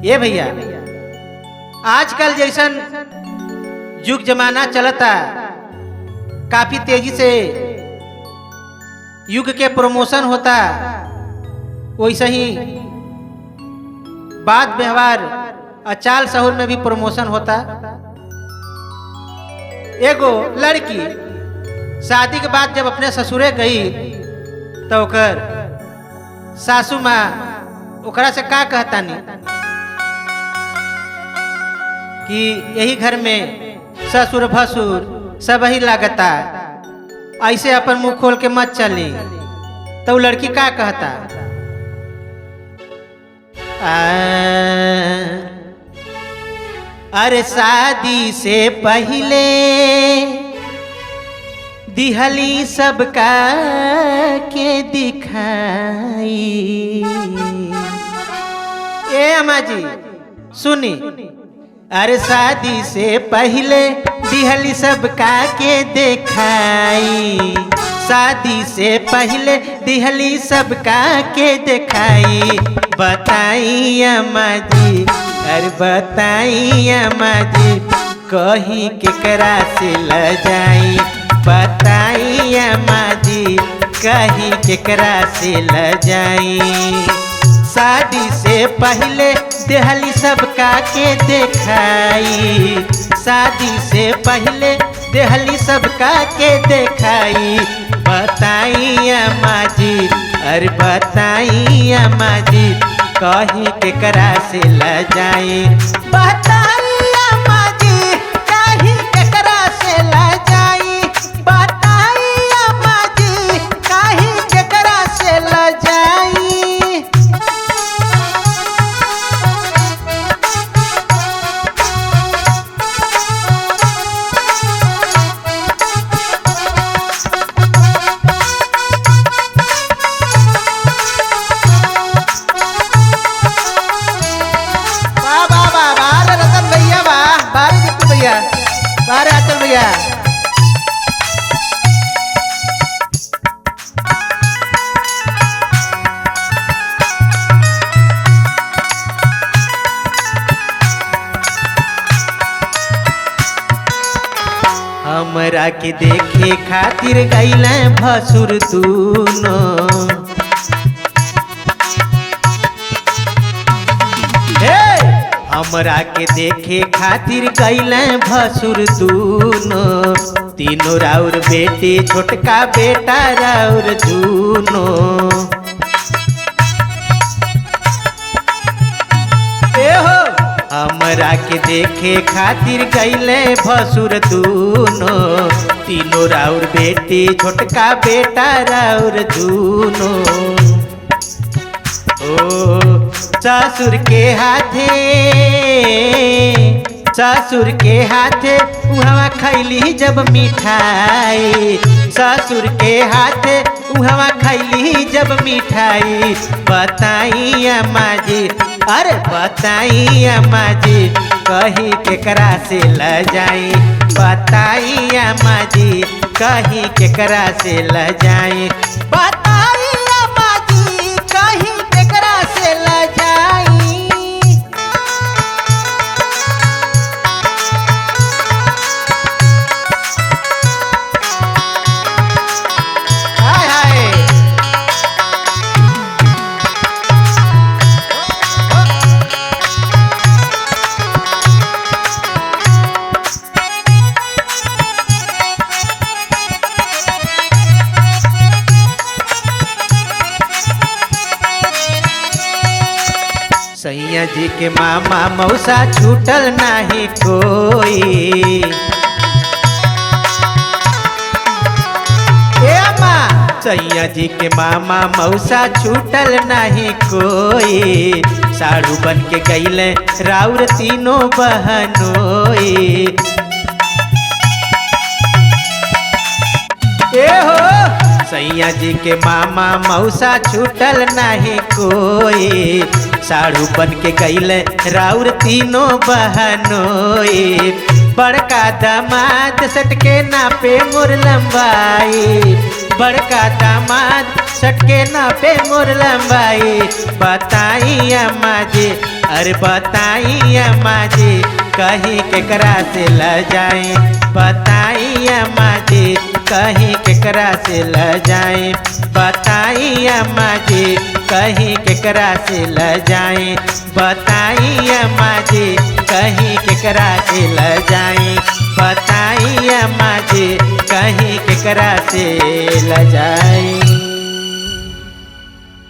ये भैया आजकल जैसन युग जमाना चलता, काफी तेजी से युग के प्रमोशन होता, वैसे ही बात व्यवहार अचाल सहूर में भी प्रमोशन होता। एगो लड़की शादी के बाद जब अपने ससुरे गई तो ओकर सासू माँ ओकरा से का कहता नहीं कि यही घर में ससुर भसुर सब ही लागता, ऐसे अपन मुंह खोल के मत चली। तो लड़की का कहता, अरे शादी से पहले दिहली सबका के दिखाई। ए अम्मा जी सुनी, अरे शादी से पहले दिहली सबका के दिखाई, शादी से पहले दिहली सबका के दिखाई। बताई अम्मा जी, अरे बताई अम्मा जी, कहीं केकरा से ल जाई। बताई अम्मा जी, कहीं केकरा से ल जाई। शादी से पहले दिहली सबका के दिखाई, शादी से पहले दिहली सबका के दिखाई। बताई अम्मा जी, अरे बताई अम्मा जी, कहीं केकरा से ल जाई। बताई अम्मा जी, कहीं केकरा से ल जाई। बताई अम्मा जी, कहीं केकरा से ल जाई। बारे आचल भैया हमरा के देखे खातिर गईले भसुर दूनो। हमरा के देखे खातिर गईले भसुर दूनो, तीनों राउर बेटी छोटका बेटा राउर दूनो। हमरा के देखे खातिर गईले भसुर दूनो, तीनों राउर बेटी छोटका बेटा राउर दूनो। ओ ससुर के हाथे, ससुर के हाथे उहवा खैली जब मिठाई। ससुर के हाथे उहवा खैली जब मिठाई। बताई अम्मा जी, अरे बताई अम्मा जी, कहीं केकरा से ल जाई। बताई अम्मा जी, कहीं केकरा से ल जाई। बताई अम्मा जी, कहीं केकरा से ल जाई। हाय हाय सैया जी के मामा मौसा छूटल नहीं कोई। ए अम्मा, सैया जी के मामा मौसा छूटल नहीं कोई। साड़ू बन के गईले राउर तीनों बहनोई। ए हो सैया जी के मामा मौसा छूटल नहीं कोई। साड़ू बन के गईले राउर तीनों बहनोई। बड़का दामाद सटके नापे मोर लंबाई। बड़का दामाद सटके ना पे मोर लंबाई। बताई अम्मा जी, अरे बताई अम्मा जी, कहीं केकरा से ल जाए। बताई अम्मा जी, कहीं केकरा से ल जाए। बताई अम्मा जी, कहीं केकरा से ल जाए। बताई अम्मा जी, कहीं केकरा से ल जाए। बताई अम्मा जी, कहीं केकरा से ल जाए।